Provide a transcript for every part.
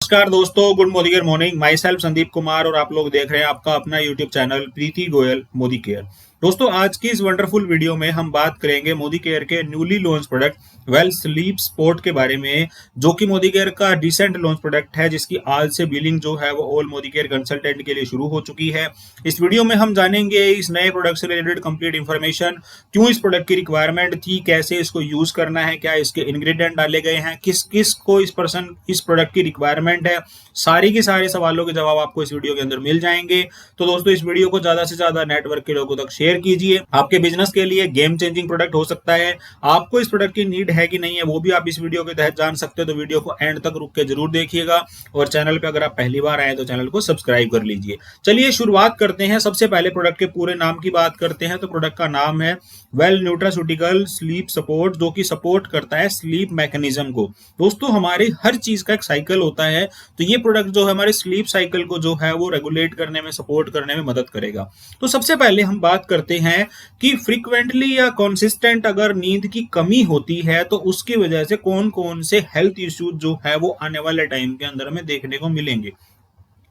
नमस्कार दोस्तों, good Modi morning. My self Sandeep Kumar और आप लोग देख रहे हैं आपका अपना यूट्यूब चैनल प्रीति गोयल मोदी केयर। दोस्तों, आज की इस वंडरफुल वीडियो में हम बात करेंगे मोदी केयर के newly launch product well sleep sport के बारे में, जो कि मोदी केयर का रिसेंट लॉन्च प्रोडक्ट है, जिसकी आज से बिलिंग जो है वो ऑल मोदी केयर कंसल्टेंट के लिए शुरू हो चुकी है। इस वीडियो में हम जानेंगे इस नए प्रोडक्ट से रिलेटेड कंप्लीट इन्फॉर्मेशन, क्यों इस प्रोडक्ट की रिक्वायरमेंट थी, कैसे इसको यूज करना है, क्या इसके इंग्रेडिएंट डाले गए हैं, किस किस को इस प्रोडक्ट की रिक्वायरमेंट है। सारी के सारे सवालों के जवाब आपको इस वीडियो के अंदर मिल जाएंगे। तो दोस्तों, इस वीडियो को ज्यादा से ज्यादा नेटवर्क के लोगों तक शेयर कीजिए। आपके बिजनेस के लिए गेम चेंजिंग प्रोडक्ट हो सकता है। आपको इस प्रोडक्ट की नीड है कि नहीं है, वो भी आप इस वीडियो के तहत जान सकते हैं। तो वीडियो को एंड तक रुक के जरूर देखिएगा और चैनल पे अगर आप पहली बार आए तो चैनल को सब्सक्राइब कर लीजिए। चलिए शुरुआत करते हैं। सबसे पहले प्रोडक्ट के पूरे नाम की बात करते हैं। तो प्रोडक्ट का नाम है वेल न्यूट्रास्यूटिकल स्लीप सपोर्ट, जो कि सपोर्ट करता है स्लीप मैकेनिज्म को। दोस्तों, हमारी हर चीज का एक साइकिल होता है, तो ये प्रोडक्ट जो है हमारे स्लीप साइकिल को जो है वो रेगुलेट करने में, सपोर्ट करने में मदद करेगा। तो सबसे पहले हम बात करते हैं कि फ्रीक्वेंटली या कंसिस्टेंट अगर नींद की कमी होती है तो उसकी वजह से कौन कौन से हेल्थ इश्यूज जो है वो आने वाले टाइम के अंदर हमें देखने को मिलेंगे।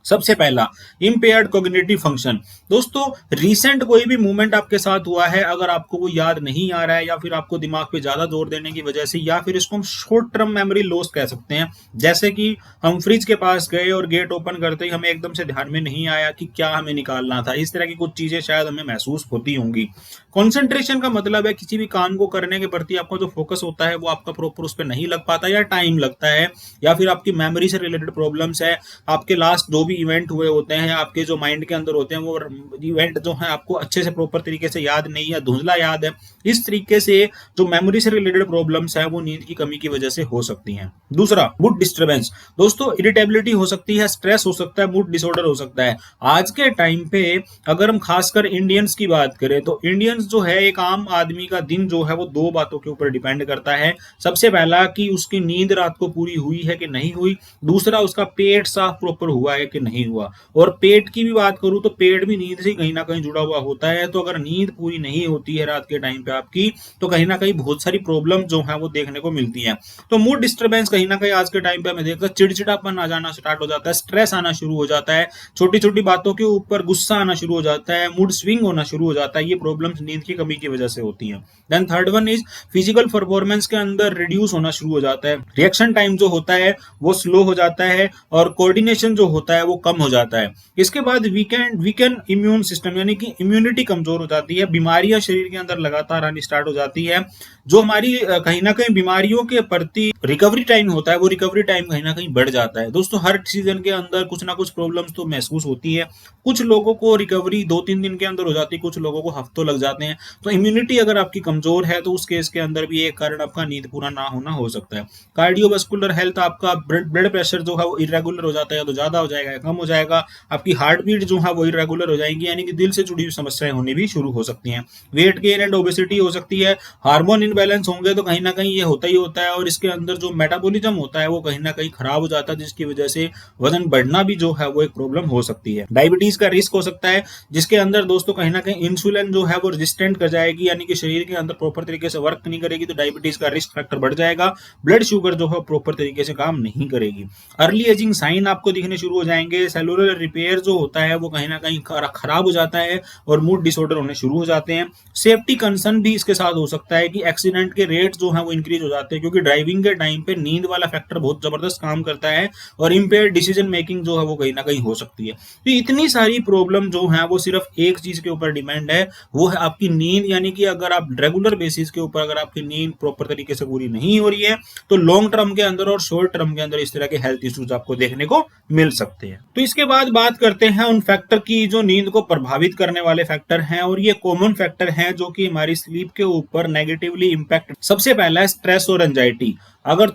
सबसे पहला, इम्पेयर्ड कॉग्निटिव फंक्शन। दोस्तों, रीसेंट कोई भी मूवमेंट आपके साथ हुआ है, अगर आपको वो याद नहीं आ रहा है, या फिर आपको दिमाग पे ज्यादा जोर देने की वजह से, या फिर इसको हम शॉर्ट टर्म मेमोरी लॉस कह सकते हैं। जैसे कि हम फ्रिज के पास गए और गेट ओपन करते ही हमें एकदम से ध्यान में नहीं आया कि क्या हमें निकालना था। इस तरह की कुछ चीजें शायद हमें महसूस होती होंगी। कॉन्सेंट्रेशन का मतलब है किसी भी काम को करने के प्रति आपका जो फोकस होता है वो आपका प्रॉपर उस पर नहीं लग पाता, या टाइम लगता है, या फिर आपकी मेमोरी से रिलेटेड प्रॉब्लम्स है। आपके लास्ट जो भी इवेंट हुए होते हैं, आपके जो माइंड के अंदर होते हैं, वो इवेंट जो है आपको अच्छे से प्रॉपर तरीके से याद नहीं है, धुंधला याद है। इस तरीके से जो मेमोरी से रिलेटेड प्रॉब्लम्स है वो नींद की कमी की वजह से हो सकती हैं। दूसरा, मूड डिस्टर्बेंस। दोस्तों, इरिटेबिलिटी हो सकती है, स्ट्रेस हो सकता है, मूड डिसऑर्डर हो सकता है। आज के टाइम पे अगर हम खासकर इंडियंस की बात करें तो इंडियंस जो है, एक आम आदमी का दिन जो है वो दो बातों के ऊपर डिपेंड करता है। सबसे पहला कि उसकी नींद रात को पूरी हुई है कि नहीं हुई। दूसरा, उसका पेट साफ प्रॉपर हुआ है कि नहीं हुआ। और पेट की भी बात करूं तो पेट भी नींद से कहीं ना कहीं जुड़ा हुआ होता है। तो अगर नींद पूरी नहीं होती है रात के टाइम पे आपकी, तो कहीं ना कहीं बहुत सारी प्रॉब्लम जो है वो देखने को मिलती है। तो मूड डिस्टर्बेंस कहीं ना कहीं आज के टाइम पे हमें देखते हैं, चिड़चिड़ापन आ जाना स्टार्ट हो जाता है, स्ट्रेस आना शुरू हो जाता है, छोटी छोटी बातों के ऊपर गुस्सा आना शुरू हो जाता है, मूड स्विंग होना शुरू हो जाता है। ये प्रॉब्लम्स नींद की कमी की वजह से होती है। Then third one is physical performance के अंदर रिड्यूस होना शुरू हो जाता है। रिएक्शन टाइम जो होता है वो स्लो हो जाता है और कोऑर्डिनेशन जो होता है वो कम हो जाता है। इसके बाद वीकेंड इम्यून सिस्टम, यानी कि इम्यूनिटी कमजोर हो जाती है, बीमारियां शरीर के अंदर लगातार आनी स्टार्ट हो जाती है। जो हमारी कहीं ना कहीं बीमारियों के प्रति रिकवरी टाइम होता है वो रिकवरी टाइम कहीं ना कहीं बढ़ जाता है। दोस्तों, हर सीजन के अंदर कुछ ना कुछ प्रॉब्लम्स तो महसूस होती है। कुछ लोगों को रिकवरी 2-3 दिन के अंदर हो जाती है, कुछ लोगों को हफ्तों लग जाते हैं। तो इम्यूनिटी अगर आपकी कमजोर है तो उस केस के अंदर भी एक कारण आपका नींद पूरा ना होना हो सकता है। कार्डियोवास्कुलर हेल्थ, आपका ब्लड प्रेशर जो है वो इरेगुलर हो जाता है, तो ज्यादा हो जाएगा या कम हो जाएगा। आपकी हार्ट बीट जो है वो इरेगुलर हो जाएंगी, यानी कि दिल से जुड़ी हुई समस्याएं होनी भी शुरू हो सकती हैं। वेट गेन एंड ओबेसिटी हो सकती है। हार्मोन इनबैलेंस होंगे तो कहीं ना कहीं ये होता ही होता है, और इसके अंदर जो मेटाबॉलिज्म होता है वो कहीं ना कहीं खराब हो जाता है, जिसकी वजह से वजन बढ़ना भी जो है वो एक प्रॉब्लम हो सकती है। डायबिटीज का रिस्क हो सकता है, जिसके अंदर दोस्तों कहीं ना कहीं इंसुलिन जो है वो रेजिस्टेंट कर जाएगी, यानी कि शरीर के अंदर प्रॉपर तरीके से वर्क नहीं करेगी, तो डायबिटीज का रिस्क फैक्टर बढ़ जाएगा। ब्लड शुगर जो है प्रॉपर तरीके से काम नहीं करेगी। अर्ली एजिंग साइन आपको दिखने शुरू हो जाएंगे। सेलुलर रिपेयर जो होता है वो कहीं ना कहीं खराब हो जाता है और मूड डिसऑर्डर होने शुरू हो जाते हैं। सेफ्टी कंसर्न भी इसके साथ हो सकता है कि एक्सीडेंट के रेट जो है वो इंक्रीज हो जाते हैं, क्योंकि ड्राइविंग के टाइम पे नींद वाला फैक्टर बहुत जबरदस्त काम करता है और इम्पेयर्ड डिसीजन मेकिंग जो है वो कहीं ना कहीं हो सकती है। तो इतनी सारी प्रॉब्लम जो है वो सिर्फ एक चीज के ऊपर डिपेंड है, वो है आपकी नींद। यानी कि अगर आप रेगुलर बेसिस के ऊपर अगर आपकी नींद प्रॉपर तरीके से पूरी नहीं हो रही है तो लॉन्ग टर्म के अंदर और शॉर्ट टर्म के अंदर इस तरह के हेल्थ इश्यूज आपको देखने को मिल सकते हैं। तो इसके बाद बात करते हैं उन फैक्टर की जो नींद को प्रभावित करने वाले फैक्टर हैं, और ये कॉमन फैक्टर हैं जो कि हमारी स्लीप के ऊपर नेगेटिवली इंपैक्ट। सबसे पहला है स्ट्रेस और एंजाइटी। अगर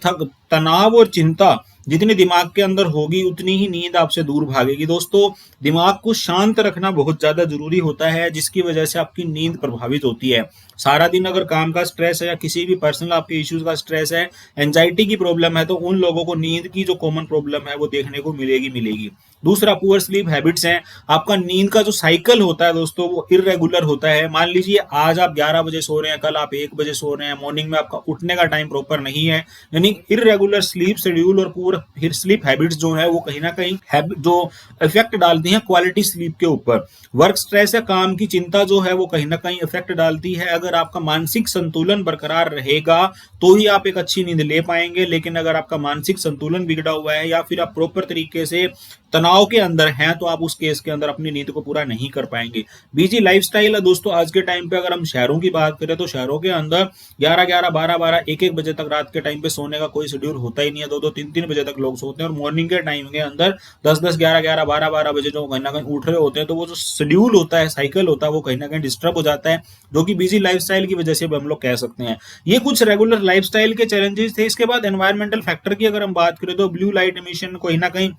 तनाव और चिंता जितनी दिमाग के अंदर होगी उतनी ही नींद आपसे दूर भागेगी। दोस्तों, दिमाग को शांत रखना बहुत ज्यादा जरूरी होता है, जिसकी वजह से आपकी नींद प्रभावित होती है। सारा दिन अगर काम का स्ट्रेस है या किसी भी पर्सनल आपके इश्यूज का स्ट्रेस है, एंजाइटी की प्रॉब्लम है, तो उन लोगों को नींद की जो कॉमन प्रॉब्लम है वो देखने को मिलेगी। दूसरा, पुअर स्लीप हैबिट्स हैं। आपका नींद का जो साइकिल होता है दोस्तों वो इरेगुलर होता है। मान लीजिए आज आप 11 बजे सो रहे हैं, कल आप 1 बजे सो रहे हैं, मॉर्निंग में आपका उठने का टाइम प्रॉपर नहीं है, यानी इरेगुलर स्लीप शेड्यूल और पुअर और फिर स्लीप हैबिट्स जो है वो कहीं ना कहीं जो इफेक्ट डालती हैं क्वालिटी स्लीप के ऊपर। वर्क स्ट्रेस या काम की चिंता जो है वो कहीं ना कहीं इफेक्ट डालती है। अगर आपका मानसिक संतुलन बरकरार रहेगा तो ही आप एक अच्छी नींद ले पाएंगे, लेकिन अगर आपका मानसिक संतुलन बिगड़ा हुआ है या फिर आप प्रॉपर तरीके से तनाव के अंदर हैं तो आप उस केस के अंदर अपनी नींद को पूरा नहीं कर पाएंगे। बिजी लाइफस्टाइल है दोस्तों आज के टाइम पे। अगर हम शहरों की बात करें तो शहरों के अंदर 11-11, 12-12, 1-1 बजे तक रात के टाइम पे सोने का कोई शेड्यूल होता ही नहीं है। 2-2, 3-3 बजे तक लोग सोते हैं और मॉर्निंग के टाइम के अंदर 10-10, 11-11, 12-12 बजे जो कहीं ना कहीं उठ रहे होते हैं। तो वो जो शेड्यूल होता है, साइकिल होता है, वो कहीं ना कहीं डिस्टर्ब हो जाता है, जो कि बिजी लाइफस्टाइल की वजह से हम लोग कह सकते हैं। ये कुछ रेगुलर लाइफस्टाइल के चैलेंजेस थे। इसके बाद एनवायरमेंटल फैक्टर की अगर हम बात करें तो ब्लू लाइट एमिशन कहीं ना कहीं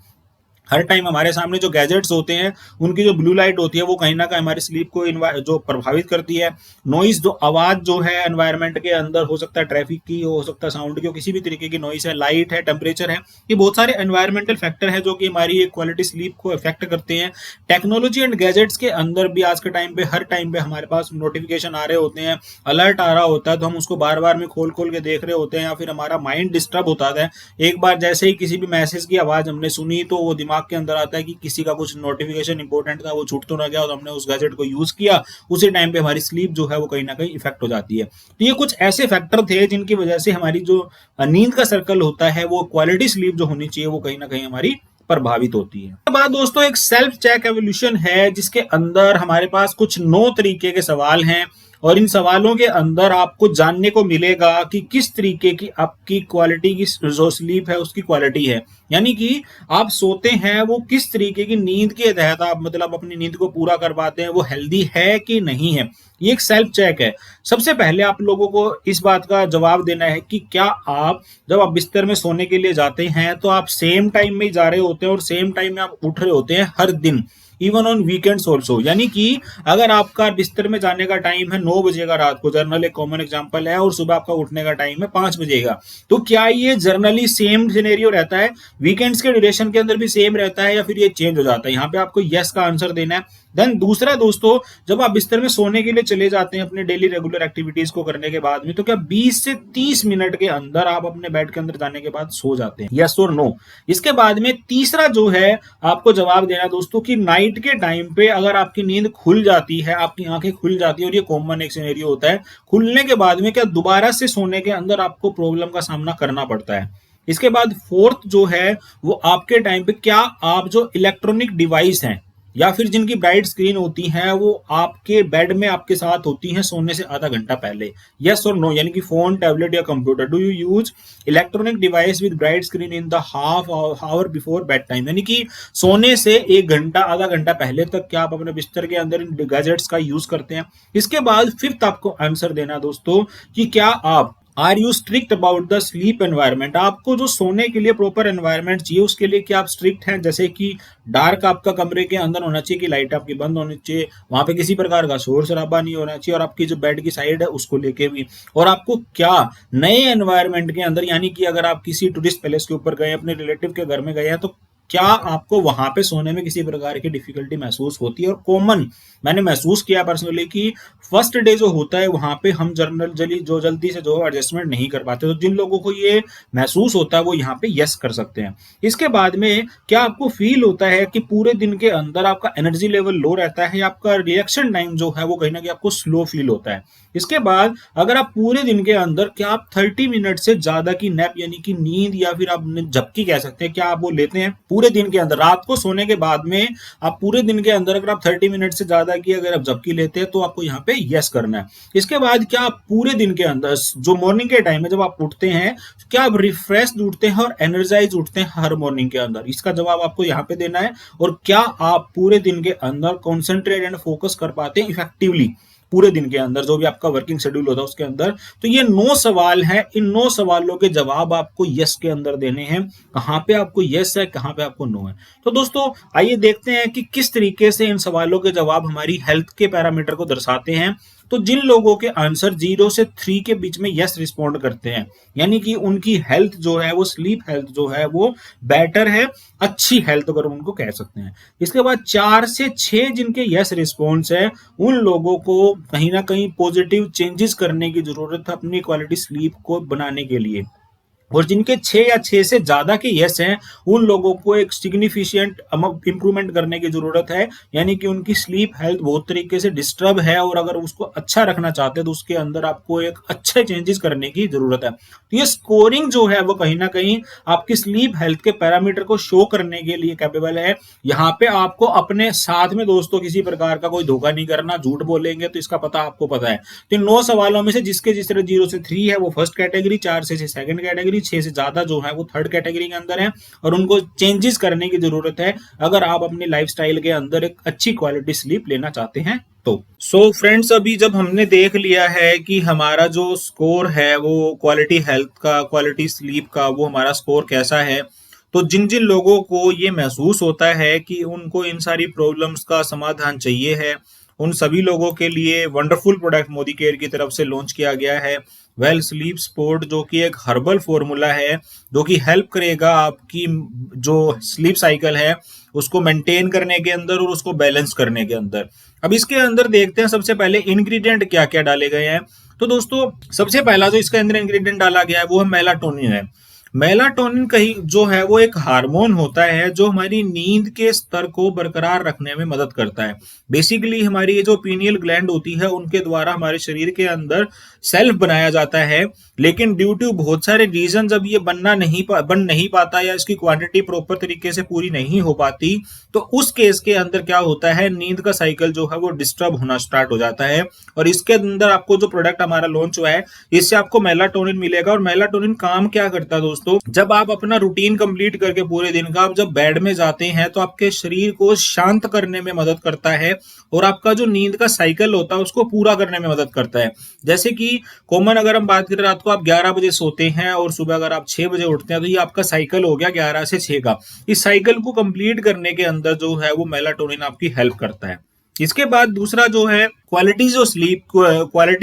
हर टाइम हमारे सामने जो गैजेट्स होते हैं उनकी जो ब्लू लाइट होती है वो कहीं ना कहीं हमारी स्लीप को जो प्रभावित करती है। नॉइस, जो आवाज जो है एनवायरनमेंट के अंदर, हो सकता है ट्रैफिक की, हो सकता है साउंड की, किसी भी तरीके की नॉइस है, लाइट है, टेम्परेचर है, ये बहुत सारे एनवायरमेंटल फैक्टर है जो कि हमारी एक क्वालिटी स्लीप को इफेक्ट करते हैं। टेक्नोलॉजी एंड गैजेट्स के अंदर भी आज के टाइम पे हर टाइम पे हमारे पास नोटिफिकेशन आ रहे होते हैं, अलर्ट आ रहा होता है, तो हम उसको बार बार में खोल खोल के देख रहे होते हैं या फिर हमारा माइंड डिस्टर्ब होता है। एक बार जैसे ही किसी भी मैसेज की आवाज हमने सुनी तो वो दिमाग के अंदर आता है कि किसी का कुछ नोटिफिकेशन इंपॉर्टेंट था, वो छूट तो ना गया, और हमने उस गैजेट को यूज किया, उसी टाइम पे हमारी स्लीप जो है वो कहीं ना कहीं इफेक्ट हो जाती है। तो ये कुछ ऐसे फैक्टर थे जिनकी वजह से हमारी जो नींद का सर्कल होता है वो क्वालिटी स्लीप जो होनी चाहिए वो कहीं ना कहीं हमारी प्रभावित होती है। उसके बाद दोस्तों एक सेल्फ चेक एवोल्यूशन है जिसके अंदर हमारे पास कुछ 9 तरीके के सवाल हैं और इन सवालों के अंदर आपको जानने को मिलेगा कि किस तरीके की आपकी क्वालिटी की जो स्लीप है उसकी क्वालिटी है, यानी कि आप सोते हैं वो किस तरीके की नींद के तहत आप मतलब अपनी नींद को पूरा कर पाते हैं, वो हेल्दी है कि नहीं है। ये एक सेल्फ चेक है। सबसे पहले आप लोगों को इस बात का जवाब देना है कि क्या आप जब आप बिस्तर में सोने के लिए जाते हैं तो आप सेम टाइम में जा रहे होते हैं और सेम टाइम में आप उठ रहे होते हैं हर दिन, इवन ऑन वीकेंड्स ऑल्सो। यानी कि अगर आपका बिस्तर में जाने का टाइम है 9 बजे का रात को, जर्नल एक कॉमन एग्जांपल है, और सुबह आपका उठने का टाइम है 5 बजे का, तो क्या ये जर्नली सेम सिनेरियो रहता है, वीकेंड्स के ड्यूरेशन के अंदर भी सेम रहता है, या फिर ये चेंज हो जाता है? यहाँ पे आपको यस का आंसर देना है। देन दूसरा दोस्तों, जब आप बिस्तर में सोने के लिए चले जाते हैं अपने डेली रेगुलर एक्टिविटीज को करने के बाद में, तो क्या 20 से 30 मिनट के अंदर आप अपने बेड के अंदर जाने के बाद सो जाते हैं, यस और नो? इसके बाद में तीसरा जो है आपको जवाब देना दोस्तों कि नाइट के टाइम पे अगर आपकी नींद खुल जाती है, आपकी आंखें खुल जाती है, और ये कॉमन एक सिनेरियो होता है, खुलने के बाद में क्या दोबारा से सोने के अंदर आपको प्रॉब्लम का सामना करना पड़ता है? इसके बाद फोर्थ जो है वो आपके टाइम पे क्या आप जो इलेक्ट्रॉनिक डिवाइस हैं या फिर जिनकी ब्राइट स्क्रीन होती हैं वो आपके बेड में आपके साथ होती हैं सोने से आधा घंटा पहले, यस और नो? यानी कि फोन, टैबलेट या computer, do you use electronic device with bright screen in the half hour before bed time? यानी कि सोने से 1 घंटा, आधा घंटा पहले तक क्या आप अपने बिस्तर के अंदर इन गैजेट्स का यूज करते हैं? इसके बाद फिफ्थ आपको आंसर देना दोस्तों कि क्या आप are you strict about the sleep environment? आपको जो सोने के लिए प्रॉपर एनवायरमेंट चाहिए उसके लिए क्या आप स्ट्रिक्ट हैं? जैसे कि डार्क आपका कमरे के अंदर होना चाहिए, कि लाइट आपकी बंद होनी चाहिए, वहां पे किसी प्रकार का शोर शराबा नहीं होना चाहिए, और आपकी जो बेड की साइड है उसको लेके भी, और आपको क्या नए एनवायरमेंट के अंदर, यानी कि अगर आप किसी टूरिस्ट पैलेस के ऊपर गए, अपने रिलेटिव के घर में गए हैं, तो क्या आपको वहां पे सोने में किसी प्रकार की डिफिकल्टी महसूस होती है? और कॉमन मैंने महसूस किया पर्सनली कि फर्स्ट डे जो होता है वहां पे हम जल्दी से जो एडजस्टमेंट नहीं कर पाते, तो जिन लोगों को ये महसूस होता है वो यहाँ पे यस कर सकते हैं। इसके बाद में क्या आपको फील होता है कि पूरे दिन के अंदर आपका एनर्जी लेवल लो रहता है, या आपका रिएक्शन टाइम जो है वो कहीं ना कहीं आपको स्लो फील होता है? इसके बाद अगर आप पूरे दिन के अंदर क्या आप 30 मिनट से ज्यादा की नैप यानी कि नींद या फिर आप झपकी कह सकते हैं, क्या आप वो लेते हैं पूरे दिन के अंदर? रात को सोने के बाद में आप पूरे दिन के अंदर अगर आप 30 मिनट से ज्यादा की अगर आप झपकी लेते हैं तो आपको यहाँ पे यस करना है। इसके बाद क्या आप पूरे दिन के अंदर जो मॉर्निंग के टाइम में जब आप उठते हैं क्या आप रिफ्रेश उठते हैं और एनर्जाइज उठते हैं हर मॉर्निंग के अंदर? इसका जवाब आपको यहाँ पे देना है। और क्या आप पूरे दिन के अंदर कॉन्सेंट्रेट एंड फोकस कर पाते हैं इफेक्टिवली पूरे दिन के अंदर, जो भी आपका वर्किंग शेड्यूल होता है उसके अंदर? तो ये 9 सवाल हैं, इन 9 सवालों के जवाब आपको यस के अंदर देने हैं। कहां पे आपको यस है, कहां पे आपको नो है? तो दोस्तों आइए देखते हैं कि किस तरीके से इन सवालों के जवाब हमारी हेल्थ के पैरामीटर को दर्शाते हैं। तो जिन लोगों के आंसर 0 से 3 के बीच में यस रिस्पॉन्ड करते हैं, यानी कि उनकी हेल्थ जो है वो स्लीप हेल्थ जो है वो बेटर है, अच्छी हेल्थ अगर उनको कह सकते हैं। इसके बाद 4 से 6 जिनके यस रिस्पॉन्स है, उन लोगों को कहीं ना कहीं पॉजिटिव चेंजेस करने की जरूरत है अपनी क्वालिटी स्लीप को बनाने के लिए। और जिनके 6 या 6 से ज्यादा के यस हैं, उन लोगों को एक सिग्निफिशिएंट इंप्रूवमेंट करने की जरूरत है। यानी कि उनकी स्लीप हेल्थ बहुत तरीके से डिस्टर्ब है और अगर उसको अच्छा रखना चाहते हैं तो उसके अंदर आपको एक अच्छे चेंजेस करने की जरूरत है। तो ये स्कोरिंग जो है वो कहीं ना कहीं आपकी स्लीप हेल्थ के पैरामीटर को शो करने के लिए कैपेबल है। यहाँ पे आपको अपने साथ में दोस्तों किसी प्रकार का कोई धोखा नहीं करना, झूठ बोलेंगे तो इसका पता आपको पता है। तो 9 सवालों में से जिसके जिस तरह 0 से 3 है वो फर्स्ट कैटेगरी, 4 से 6 सेकंड कैटेगरी, 6 से ज्यादा जो है वो थर्ड कैटेगरी के अंदर है और उनको चेंजेस करने की जरूरत है अगर आप अपनी लाइफस्टाइल के अंदर एक अच्छी क्वालिटी स्लीप लेना चाहते हैं तो। सो फ्रेंड्स, अभी जब हमने देख लिया है कि हमारा जो स्कोर है वो क्वालिटी हेल्थ का, क्वालिटी स्लीप का, वो हमारा स्कोर कैसा है, तो जिन जिन लोगों को ये महसूस होता है कि उनको इन सारी प्रॉब्लम्स का समाधान चाहिए है, उन सभी लोगों के लिए वंडरफुल प्रोडक्ट मोदी केयर की तरफ से लॉन्च किया गया है वेल स्लीप सपोर्ट, जो कि एक हर्बल फॉर्मूला है जो कि हेल्प करेगा आपकी जो स्लीप साइकिल है उसको मेंटेन करने के अंदर और उसको बैलेंस करने के अंदर। अब इसके अंदर देखते हैं सबसे पहले इंग्रेडिएंट क्या क्या डाले गए हैं। तो दोस्तों सबसे पहला जो इसके अंदर इंग्रेडिएंट डाला गया है वो है मेलाटोनिन है। मेलाटोनिन कहीं जो है वो एक हार्मोन होता है जो हमारी नींद के स्तर को बरकरार रखने में मदद करता है। बेसिकली हमारी ये जो पीनियल ग्लैंड होती है उनके द्वारा हमारे शरीर के अंदर सेल्फ बनाया जाता है, लेकिन ड्यू टू बहुत सारे रीजन जब ये बन नहीं पाता या इसकी क्वांटिटी प्रॉपर तरीके से पूरी नहीं हो पाती, तो उस केस के अंदर क्या होता है, नींद का साइकिल जो है वो डिस्टर्ब होना स्टार्ट हो जाता है। और इसके अंदर आपको जो प्रोडक्ट हमारा लॉन्च हुआ है इससे आपको मेलाटोनिन मिलेगा। और मेलाटोनिन काम क्या करता है दोस्तों, जब आप अपना रूटीन कंप्लीट करके पूरे दिन का आप जब बेड में जाते हैं तो आपके शरीर को शांत करने में मदद करता है और आपका जो नींद का साइकिल होता है उसको पूरा करने में मदद करता है। जैसे कि कॉमन अगर हम बात करें, रात को आप 11 बजे सोते हैं और सुबह अगर आप 6 बजे उठते हैं तो ये आपका साइकिल हो गया 11 से 6 का। इस साइकिल को कंप्लीट करने के अंदर जो है वो मेलाटोनिन आपकी हेल्प करता है। इसके बाद दूसरा जो है क्वालिटी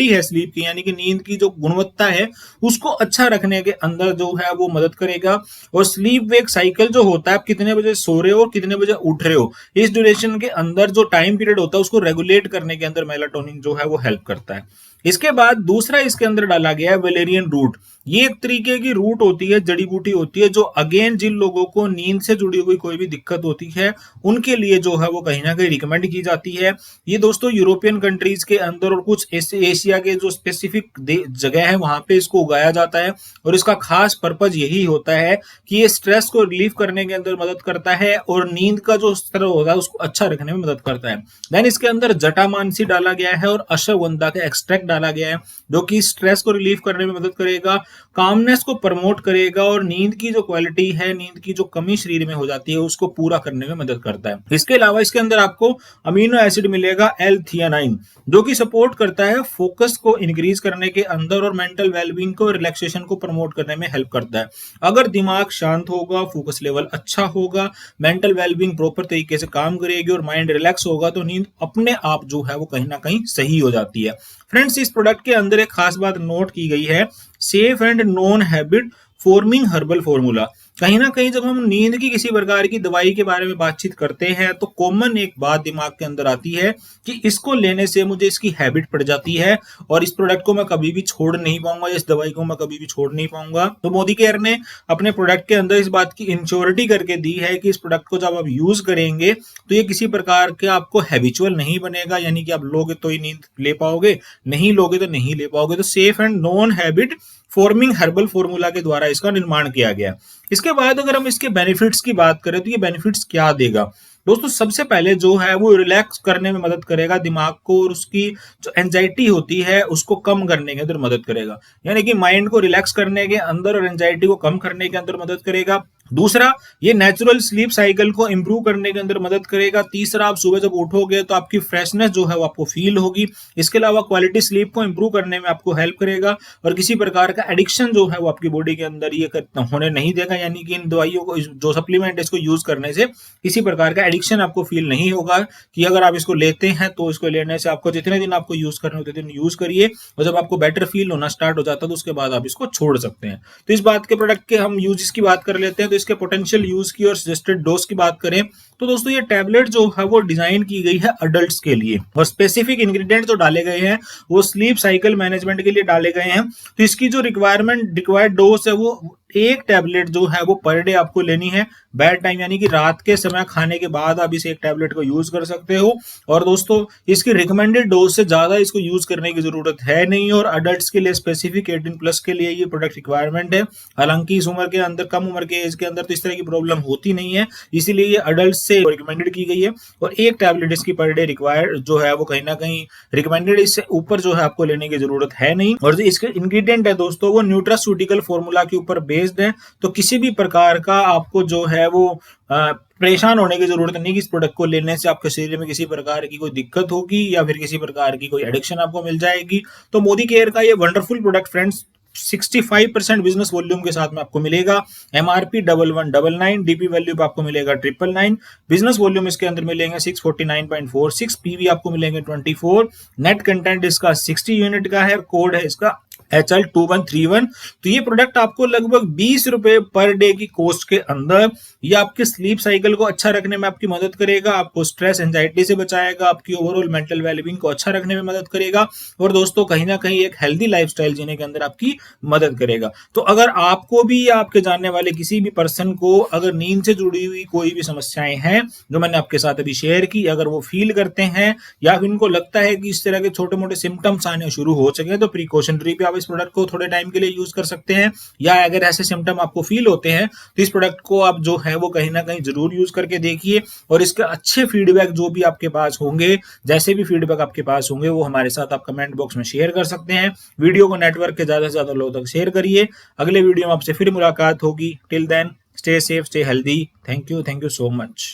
है स्लीप की, यानी कि नींद की जो गुणवत्ता है उसको अच्छा रखने के अंदर जो है वो मदद करेगा। और स्लीप वेक साइकिल जो होता है, आप कितने बजे सो रहे हो और कितने बजे उठ रहे हो, इस ड्यूरेशन के अंदर जो टाइम पीरियड होता है उसको रेगुलेट करने के अंदर मेलाटोनिन जो है वो हेल्प करता है। इसके बाद दूसरा इसके अंदर डाला गया है वेलेरियन रूट। ये एक तरीके की रूट होती है, जड़ी बूटी होती है, जो अगेन जिन लोगों को नींद से जुड़ी हुई कोई भी दिक्कत होती है उनके लिए जो है वो कहीं ना कहीं रिकमेंड की जाती है। ये दोस्तों यूरोपियन कंट्रीज के अंदर और कुछ एशिया के जो स्पेसिफिक जगह है वहां पे इसको उगाया जाता है और इसका खास पर्पज यही होता है कि ये स्ट्रेस को रिलीफ करने के अंदर मदद करता है और नींद का जो स्तर होता है उसको अच्छा रखने में मदद करता है। देन इसके अंदर जटामांसी डाला गया है और अश्वगंधा का एक्सट्रैक्ट डाला गया है जो कि स्ट्रेस को रिलीफ करने में मदद करेगा, कामनेस को प्रमोट करेगा और नींद की जो क्वालिटी है, नींद की जो कमी शरीर में हो जाती है उसको पूरा करने में मदद करता है। इसके अलावा इसके अंदर आपको अमीनो एसिड मिलेगा L-थियानाइन, जो कि सपोर्ट करता है फोकस को इंक्रीज करने के अंदर और मेंटल वेलबींग को, रिलैक्सेशन को प्रमोट करने में हेल्प करता है। अगर दिमाग शांत होगा, फोकस लेवल अच्छा होगा, मेंटल वेलबींग प्रॉपर तरीके से काम करेगी और माइंड रिलैक्स होगा तो नींद अपने आप जो है वो कहीं ना कहीं सही हो जाती है। फ्रेंड्स, इस प्रोडक्ट के अंदर एक खास बात नोट की गई है, safe and non habit forming herbal formula. कहीं ना कहीं जब हम नींद की किसी प्रकार की दवाई के बारे में बातचीत करते हैं तो कॉमन एक बात दिमाग के अंदर आती है कि इसको लेने से मुझे इसकी हैबिट पड़ जाती है और इस प्रोडक्ट को मैं कभी भी छोड़ नहीं पाऊंगा, इस दवाई को मैं कभी भी छोड़ नहीं पाऊंगा। तो मोदी केयर ने अपने प्रोडक्ट के अंदर इस बात की इंश्योरिटी करके दी है कि इस प्रोडक्ट को जब आप यूज करेंगे तो ये किसी प्रकार के आपको हैबिचुअल नहीं बनेगा, यानी कि आप लोगे तो ही नींद ले पाओगे, नहीं लोगे तो नहीं ले पाओगे। तो safe and non habit forming herbal formula के द्वारा इसका निर्माण किया गया। इसके बाद अगर हम इसके बेनिफिट्स की बात करें तो ये बेनिफिट्स क्या देगा दोस्तों, सबसे पहले जो है वो रिलैक्स करने में मदद करेगा दिमाग को और उसकी जो एंजाइटी होती है उसको कम करने के अंदर मदद करेगा, यानी कि माइंड को रिलैक्स करने के अंदर और एंजाइटी को कम करने के अंदर मदद करेगा। दूसरा, ये नेचुरल स्लीप साइकिल को इंप्रूव करने के अंदर मदद करेगा। तीसरा, आप सुबह जब उठोगे तो आपकी फ्रेशनेस जो है वो आपको फील होगी। इसके अलावा क्वालिटी स्लीप को इंप्रूव करने में आपको हेल्प करेगा और किसी प्रकार का एडिक्शन जो है वो आपकी बॉडी के अंदर ये होने नहीं देगा, यानी कि इन दवाइयों को, जो सप्लीमेंट इसको यूज करने से किसी प्रकार का एडिक्शन आपको फील नहीं होगा कि अगर आप इसको लेते हैं तो इसको लेने से आपको जितने दिन आपको यूज करने उतने दिन यूज करिए और जब आपको बेटर फील होना स्टार्ट हो जाता है तो उसके बाद आप इसको छोड़ सकते हैं। तो इस बात के प्रोडक्ट के हम यूजेस की बात कर लेते हैं। तो इसके पोटेंशियल यूज की और सजेस्टेड डोज की बात करें तो दोस्तों ये टैबलेट जो है वो डिजाइन की गई है अडल्ट्स के लिए और स्पेसिफिक इंग्रेडिएंट जो डाले गए हैं वो स्लीप साइकिल मैनेजमेंट के लिए डाले गए हैं। तो इसकी जो रिक्वायर्ड डोज है वो एक टैबलेट जो है वो पर डे आपको लेनी है। बेड टाइम यानी कि रात के समय खाने के बाद आप इस एक टैबलेट को यूज कर सकते हो। और दोस्तों इसकी रिकमेंडेड डोज से ज्यादा इसको यूज करने की जरूरत है नहीं, और अडल्ट्स के लिए स्पेसिफिक 18+ के लिए ये प्रोडक्ट रिक्वायरमेंट है। हालांकि इस उम्र के अंदर, कम उम्र के एज के अंदर तो इस तरह की प्रॉब्लम होती नहीं है, इसीलिए ये अडल्ट से रिकमेंडेड की गई है। और एक टैबलेट इसकी पर डे रिक्वायर्ड जो है वो कहीं ना कहीं रिकमेंडेड, इससे ऊपर जो है आपको लेने की जरूरत है नहीं। और जो इसके इंग्रेडिएंट है दोस्तों वो न्यूट्रास्यूटिकल फॉर्मूला के ऊपर बेस्ड है, तो किसी भी प्रकार का आपको जो है वो परेशान होने की जरूरत नहीं कि इस प्रोडक्ट को लेने से आपके शरीर में किसी प्रकार की कोई दिक्कत होगी या फिर किसी प्रकार की कोई एडिक्शन आपको मिल जाएगी। तो मोदी केयर का ये wonderful product friends 65% business volume के साथ में आपको मिलेगा। एमआरपी 1199, डीपी वैल्यू पे आपको मिलेगा 999, बिजनेस वॉल्यूम इसके अंदर मिलेंगे 649.46, पीवी आपको मिलेंगे 24, नेट कंटेंट इसका 60 यूनिट का है, कोड है इसका HL2131। तो ये प्रोडक्ट आपको लगभग 20 रुपए पर डे की कॉस्ट के अंदर ये आपके स्लीप साइकिल को अच्छा रखने में आपकी मदद करेगा, आपको स्ट्रेस एंजाइटी से बचाएगा, आपकी ओवरऑल मेंटल वेलबींग को अच्छा रखने में मदद करेगा, और दोस्तों कहीं ना कहीं एक हेल्दी लाइफस्टाइल जीने के अंदर आपकी मदद करेगा। तो अगर आपको भी या आपके जानने वाले किसी भी पर्सन को अगर नींद से जुड़ी हुई कोई भी समस्याएं हैं जो मैंने आपके साथ अभी शेयर की, अगर वो फील करते हैं या फिर उनको लगता है कि इस तरह के छोटे मोटे सिम्टम्स आने शुरू हो सके, तो प्रिकॉशनरी पे आप इस प्रोडक्ट को थोड़े टाइम के लिए यूज कर सकते हैं। या अगर ऐसे सिम्टम आपको फील होते हैं तो इस प्रोडक्ट को आप जो है वो कहीं ना कहीं जरूर यूज करके देखिए, और इसके अच्छे फीडबैक जो भी आपके पास होंगे, जैसे भी फीडबैक आपके पास होंगे, वो हमारे साथ आप कमेंट बॉक्स में शेयर कर सकते हैं। वीडियो को नेटवर्क के ज्यादा से ज्यादा लोगों तक शेयर करिए। अगले वीडियो में आपसे फिर मुलाकात होगी। Till then stay safe, stay healthy. Thank you so much.